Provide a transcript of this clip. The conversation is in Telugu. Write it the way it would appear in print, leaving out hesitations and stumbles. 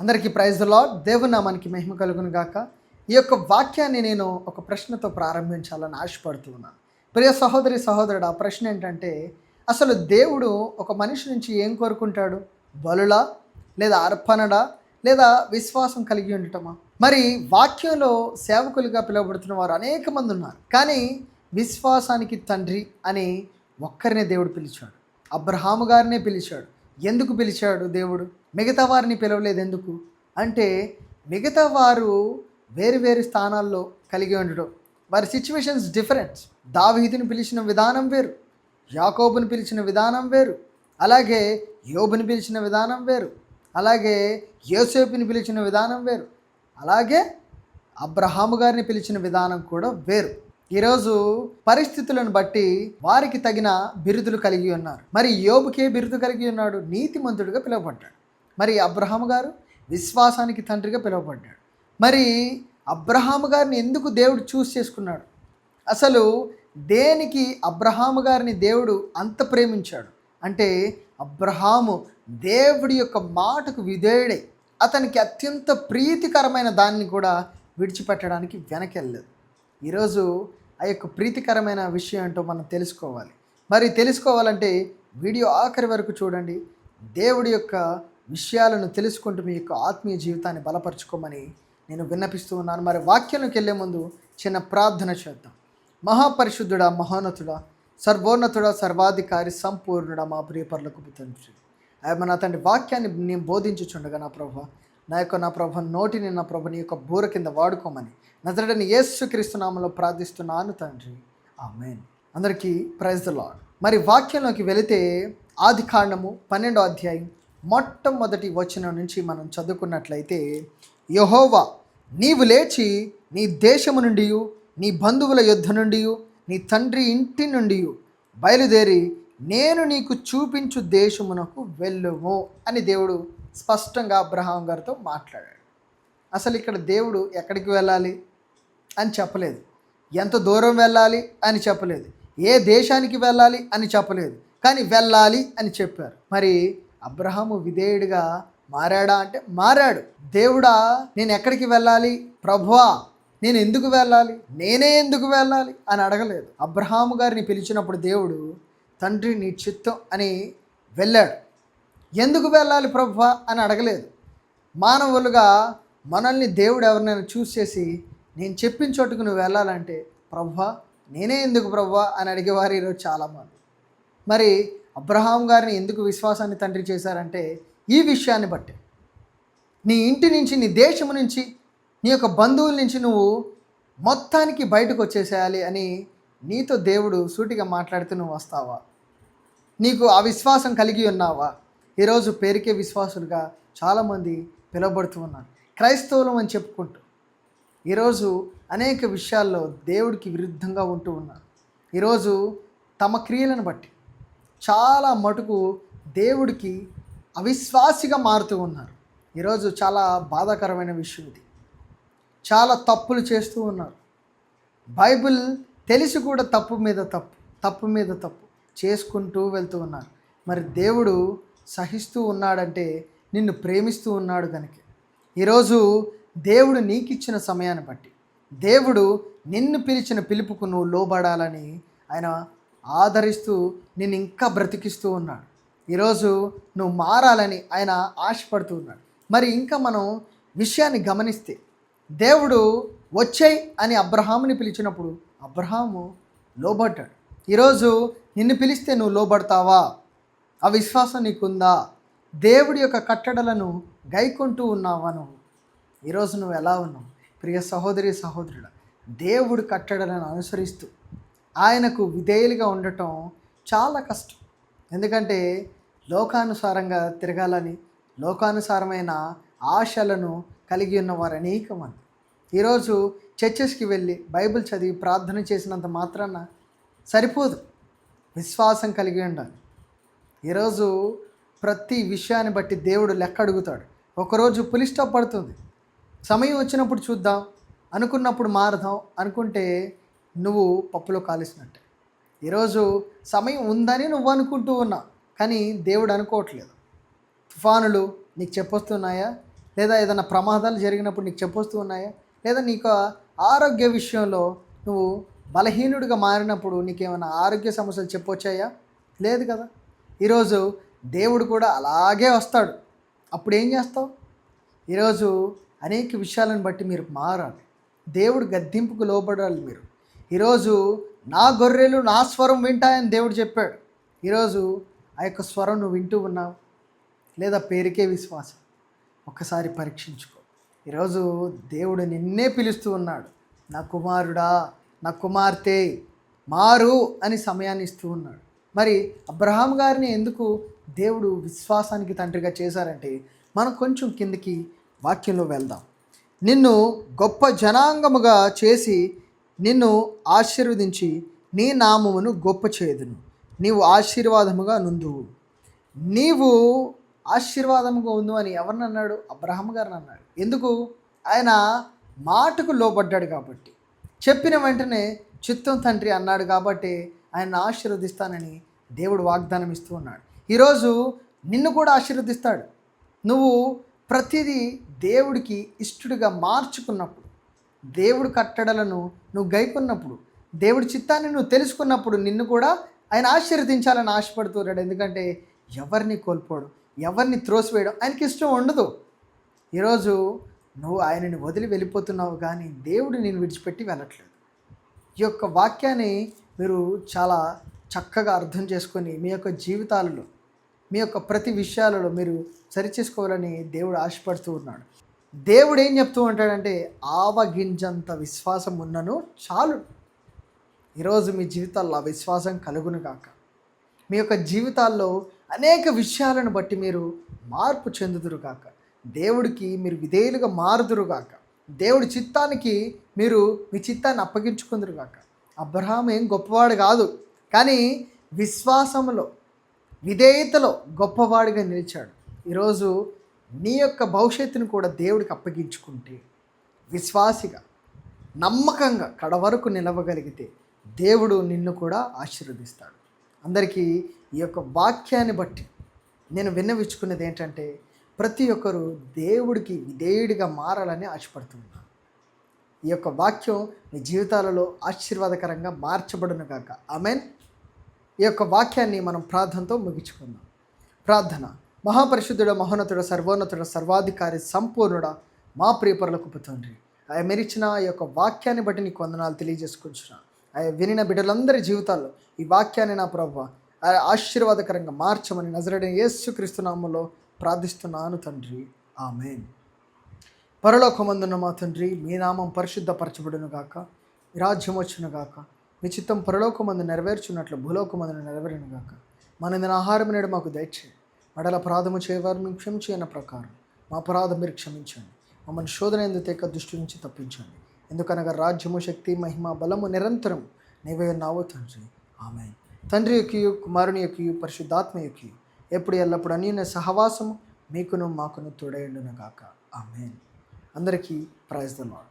అందరికీ ప్రైజ్ ది లార్డ్. దేవుని నామానికి మహిమ కలుగును గాక. ఈ యొక్క వాక్యాన్ని నేను ఒక ప్రశ్నతో ప్రారంభించాలని ఆశపడుతూ ఉన్నాను. ప్రియ సహోదరి సహోదరుడు, ఆ ప్రశ్న ఏంటంటే, అసలు దేవుడు ఒక మనిషి నుంచి ఏం కోరుకుంటాడు? బలులా, లేదా అర్పణడా, లేదా విశ్వాసం కలిగి ఉండటమా? మరి వాక్యంలో సేవకులుగా పిలువబడుతున్న వారు అనేక మంది ఉన్నారు. కానీ విశ్వాసానికి తండ్రి అని ఒక్కరినే దేవుడు పిలిచాడు. అబ్రహాము గారినే పిలిచాడు. ఎందుకు పిలిచాడు దేవుడు? మిగతా వారిని పిలవలేదు. ఎందుకు అంటే, మిగతా వారు వేరు వేరు స్థానాల్లో కలిగి ఉండడం, వారి సిచ్యువేషన్స్ డిఫరెంట్. దావీదుని పిలిచిన విధానం వేరు, యాకోబుని పిలిచిన విధానం వేరు, అలాగే యోబుని పిలిచిన విధానం వేరు, అలాగే యోసేపుని పిలిచిన విధానం వేరు, అలాగే అబ్రహాము గారిని పిలిచిన విధానం కూడా వేరు. ఈరోజు పరిస్థితులను బట్టి వారికి తగిన బిరుదులు కలిగి ఉన్నారు. మరి యోబుకే బిరుదు కలిగి ఉన్నాడు, నీతిమంతుడిగా పిలువబడ్డాడు. మరి అబ్రహాము గారు విశ్వాసానికి తండ్రిగా పిలువబడ్డాడు. మరి అబ్రహాము గారిని ఎందుకు దేవుడు చేసుకున్నాడు? అసలు దేనికి అబ్రహాము గారిని దేవుడు అంత ప్రేమించాడు అంటే, అబ్రహాము దేవుడి యొక్క మాటకు విధేయుడై అతనికి అత్యంత ప్రీతికరమైన దాన్ని కూడా విడిచిపెట్టడానికి వెనకెళ్ళలేదు. ఈరోజు ఆ యొక్క ప్రీతికరమైన విషయం ఏంటో మనం తెలుసుకోవాలి. మరి తెలుసుకోవాలంటే వీడియో ఆఖరి వరకు చూడండి. దేవుడి యొక్క విషయాలను తెలుసుకుంటూ మీ యొక్క ఆత్మీయ జీవితాన్ని బలపరుచుకోమని నేను విన్నపిస్తూ ఉన్నాను. మరి వాక్యంలోకి వెళ్ళే ముందు చిన్న ప్రార్థన చేద్దాం. మహాపరిశుద్ధుడా, మహోన్నతుడా, సర్వోన్నతుడా, సర్వాధికారి, సంపూర్ణుడా, మా ప్రియపరులకు తండ్రి, నా తండ్రి వాక్యాన్ని నేను బోధించుచుండగా నా ప్రభ నోటిని నా ప్రభ నీ యొక్క బూర కింద వాడుకోమని నజరేయుడైన యేసుక్రీస్తు నామములో ప్రార్థిస్తున్నాను తండ్రి, ఆమేన్. అందరికీ ప్రైజ్ ది లార్డ్. మరి వాక్యంలోకి వెళితే ఆదికాండము 12వ అధ్యాయం మొట్టమొదటి వచనం నుంచి మనం చదువుకున్నట్లయితే, యెహోవా నీవు లేచి నీ దేశము నుండి, నీ బంధువుల యొద్ద నుండి, నీ తండ్రి ఇంటి నుండి బయలుదేరి నేను నీకు చూపించు దేశమునకు వెళ్ళుము అని దేవుడు స్పష్టంగా అబ్రహాం గారితో మాట్లాడాడు. అసలు ఇక్కడ దేవుడు ఎక్కడికి వెళ్ళాలి అని చెప్పలేదు, ఎంత దూరం వెళ్ళాలి అని చెప్పలేదు, ఏ దేశానికి వెళ్ళాలి అని చెప్పలేదు, కానీ వెళ్ళాలి అని చెప్పారు. మరి అబ్రహాము విధేయుడిగా మారాడా అంటే మారాడు. దేవుడా నేను ఎక్కడికి వెళ్ళాలి, ప్రభువా నేను ఎందుకు వెళ్ళాలి, నేనే ఎందుకు వెళ్ళాలి అని అడగలేదు. అబ్రహాము గారిని పిలిచినప్పుడు దేవుడు తండ్రి నీ చిత్తం అని వెళ్ళాడు. ఎందుకు వెళ్ళాలి ప్రభువా అని అడగలేదు. మానవులుగా మనల్ని దేవుడు ఎవరినైనా చేసి నేను చెప్పిన చోటుకు నువ్వు వెళ్ళాలంటే, ప్రభువా నేనే ఎందుకు ప్రభువా అని అడిగేవారు ఈరోజు చాలామంది. మరి అబ్రహాం గారిని ఎందుకు విశ్వాసాన్ని తండ్రి చేశారంటే, ఈ విషయాన్ని బట్టి నీ ఇంటి నుంచి, నీ దేశము నుంచి, నీ యొక్క బంధువుల నుంచి నువ్వు మొత్తానికి బయటకు వచ్చేసేయాలి అని నీతో దేవుడు సూటిగా మాట్లాడుతూ నువ్వు వస్తావా? నీకు ఆ విశ్వాసం కలిగి ఉన్నావా? ఈరోజు పేరుకే విశ్వాసులుగా చాలామంది పిలువబడుతూ ఉన్నారు, క్రైస్తవులం అని చెప్పుకుంటూ. ఈరోజు అనేక విషయాల్లో దేవుడికి విరుద్ధంగా ఉంటూ ఉన్నారు. ఈరోజు తమ క్రియలను బట్టి చాలా మటుకు దేవుడికి అవిశ్వాసిగా మారుతూ ఉన్నారు. ఈరోజు చాలా బాధాకరమైన విషయం ఇది. చాలా తప్పులు చేస్తూ ఉన్నారు. బైబిల్ తెలిసి కూడా తప్పు మీద తప్పు చేసుకుంటూ వెళ్తూ ఉన్నారు. మరి దేవుడు సహిస్తూ ఉన్నాడంటే నిన్ను ప్రేమిస్తూ ఉన్నాడు కనుక. ఈరోజు దేవుడు నీకిచ్చిన సమయాన్ని బట్టి, దేవుడు నిన్ను పిలిచిన పిలుపుకు నువ్వు లోబడాలని ఆయన ఆదరిస్తూ నిన్ను ఇంకా బ్రతికిస్తూ ఉన్నాడు. ఈరోజు నువ్వు మారాలని ఆయన ఆశపడుతూ ఉన్నాడు. మరి ఇంకా మనం విషయాన్ని గమనిస్తే, దేవుడు వచ్చేయ్ అని అబ్రహాముని పిలిచినప్పుడు అబ్రహాము లోబడ్డాడు. ఈరోజు నిన్ను పిలిస్తే నువ్వు లోబడతావా? ఆ విశ్వాసం నీకుందా? దేవుడి యొక్క కట్టడలను గైకొంటూ ఉన్నావా? ఈరోజు నువ్వు ఎలా ఉన్నావు? ప్రియ సహోదరి సహోదరుడా, దేవుడి కట్టడలను అనుసరిస్తూ ఆయనకు విధేయులుగా ఉండటం చాలా కష్టం. ఎందుకంటే లోకానుసారంగా తిరగాలని, లోకానుసారమైన ఆశలను కలిగి ఉన్నవారు అనేక మంది. ఈరోజు చర్చెస్కి వెళ్ళి బైబిల్ చదివి ప్రార్థన చేసినంత మాత్రాన సరిపోదు, విశ్వాసం కలిగి ఉండాలి. ఈరోజు ప్రతి విషయాన్ని బట్టి దేవుడు లెక్క అడుగుతాడు. ఒకరోజు పులి స్టాప్ పడుతుంది, సమయం వచ్చినప్పుడు చూద్దాం, అనుకున్నప్పుడు మారదాం అనుకుంటే నువ్వు పప్పులో కాలేసినట్టే. ఈరోజు సమయం ఉందని నువ్వు అనుకుంటూ ఉన్నావు, కానీ దేవుడు అనుకోవట్లేదు. తుఫానులు నీకు చెప్పొస్తున్నాయా? లేదా ఏదైనా ప్రమాదాలు జరిగినప్పుడు నీకు చెప్పొస్తూ ఉన్నాయా? లేదా నీకు ఆరోగ్య విషయంలో నువ్వు బలహీనుడిగా మారినప్పుడు నీకేమైనా ఆరోగ్య సమస్యలు చెప్పొచ్చాయా? లేదు కదా. ఈరోజు దేవుడు కూడా అలాగే వస్తాడు. అప్పుడు ఏం చేస్తావు? ఈరోజు అనేక విషయాలను బట్టి మీరు మారాలి. దేవుడు గద్దింపుకు లోబడాలి మీరు. ఈరోజు నా గొర్రెలు నా స్వరం వింటాయని దేవుడు చెప్పాడు. ఈరోజు ఆ యొక్క స్వరం నువ్వు వింటూ ఉన్నావు, లేదా పేరుకే విశ్వాసం? ఒక్కసారి పరీక్షించుకో. ఈరోజు దేవుడు నిన్నే పిలుస్తూ ఉన్నాడు. నా కుమారుడా, నా కుమార్తె మారు అని సమయాన్ని ఇస్తూ ఉన్నాడు. మరి అబ్రహాం గారిని ఎందుకు దేవుడు విశ్వాసానికి తండ్రిగా చేశారంటే, మనం కొంచెం కిందికి వాక్యంలో వెళ్దాం. నిన్ను గొప్ప జనాంగముగా చేసి నిన్ను ఆశీర్వదించి నీ నామమును గొప్ప చేయుదును. నీవు ఆశీర్వాదముగా నుందువు. నీవు ఆశీర్వాదముగా ఉండు అని ఎవరిని అన్నాడు? అబ్రహాం గారిని అన్నాడు. ఎందుకు? ఆయన మాటకు లోబడ్డాడు కాబట్టి, చెప్పిన వెంటనే చిత్తం తండ్రి అన్నాడు కాబట్టి ఆయన ఆశీర్వదిస్తానని దేవుడు వాగ్దానం ఇస్తూ ఉన్నాడు. ఈరోజు నిన్ను కూడా ఆశీర్వదిస్తాడు. నువ్వు ప్రతిదీ దేవుడికి ఇష్టడుగా మార్చుకున్నప్పుడు, దేవుడి కట్టడలను నువ్వు గైకున్నప్పుడు, దేవుడి చిత్తాన్ని నువ్వు తెలుసుకున్నప్పుడు నిన్ను కూడా ఆయన ఆశీర్వదించాలని ఆశపడుతున్నాడు. ఎందుకంటే ఎవరిని కోల్పోవడం, ఎవరిని త్రోసివేయడం ఆయనకి ఇష్టం ఉండదు. ఈరోజు నువ్వు ఆయనని వదిలి వెళ్ళిపోతున్నావు, కానీ దేవుడు నేను విడిచిపెట్టి వెళ్ళట్లేదు. ఈ యొక్క వాక్యాన్ని మీరు చాలా చక్కగా అర్థం చేసుకొని మీ యొక్క జీవితాలలో, మీ యొక్క ప్రతి విషయాలలో మీరు సరిచేసుకోవాలని దేవుడు ఆశపడుతూ ఉన్నాడు. దేవుడు ఏం చెప్తూ ఉంటాడంటే, ఆవగింజంత విశ్వాసం ఉన్నను చాలు. ఈరోజు మీ జీవితాల్లో ఆ విశ్వాసం కలుగును గాక. మీ యొక్క జీవితాల్లో అనేక విషయాలను బట్టి మీరు మార్పు చెందుదురు గాక. దేవుడికి మీరు విధేయులుగా మారుదురు గాక. దేవుడి చిత్తానికి మీరు మీ చిత్తాన్ని అప్పగించుకుందురు గాక. అబ్రహాం ఏం గొప్పవాడు కాదు, కానీ విశ్వాసంలో, విధేయతలో గొప్పవాడిగా నిలిచాడు. ఈరోజు నీ యొక్క భవిష్యత్తును కూడా దేవుడికి అప్పగించుకుంటే, విశ్వాసిగా నమ్మకంగా కడవరకు నిలవగలిగితే దేవుడు నిన్ను కూడా ఆశీర్వదిస్తాడు. అందరికీ ఈ యొక్క వాక్యాన్ని బట్టి నేను విన్నవించుకున్నది ఏంటంటే, ప్రతి ఒక్కరూ దేవుడికి విధేయుడిగా మారాలని ఆశపడుతున్నాను. ఈ యొక్క వాక్యం మీ జీవితాలలో ఆశీర్వాదకరంగా మార్చబడును గాక. ఆమెన్. ఈ యొక్క వాక్యాన్ని మనం ప్రార్థనతో ముగించుకుందాం. ప్రార్థన. మహాపరిశుద్ధుడ, మహోన్నతుడ, సర్వోన్నతుడ, సర్వాధికారి, సంపూర్ణుడ, మా ప్రియపరులకు తండ్రి, ఆయన మెరిచిన ఈ యొక్క వాక్యాన్ని బట్టి నీకు వందనాలు తెలియజేసుకుంటున్నా. ఆయన వినిన బిడ్డలందరి జీవితాల్లో ఈ వాక్యాన్ని నా ప్రభువా ఆశీర్వాదకరంగా మార్చమని నజరేయుడైన యేసుక్రీస్తు నామములో ప్రార్థిస్తున్నాను తండ్రి. ఆమేన్. పరలోకమందున్న మా తండ్రి, మీ నామం పరిశుద్ధపరచబడును గాక, మీ రాజ్యం వచ్చును గాక, మీ చిత్తం పరలోకమందు నెరవేర్చున్నట్లు భూలోకమందు నెరవేరును గాక. మన ఆహారం నేడు మాకు దయచేయండి. మడల అపరాధము చేయవారు మేము క్షమించిన ప్రకారం మా అపరాధం మీరు క్షమించండి. మమ్మల్ని శోధన ఎందుకు తెక దృష్టి నుంచి తప్పించండి. ఎందుకనగా రాజ్యము, శక్తి, మహిమ, బలము నిరంతరం నీవే ఉన్నావు తండ్రి. ఆమేన్. తండ్రి యొక్కయు, కుమారుని యొక్కయు, పరిశుద్ధాత్మ యొక్కయు ఎప్పుడు ఎల్లప్పుడు అన్యోన్య సహవాసము మీకును మాకును తోడైండును గాక. ఆమేన్. అందరికీ ప్రైజ్ ది లార్డ్.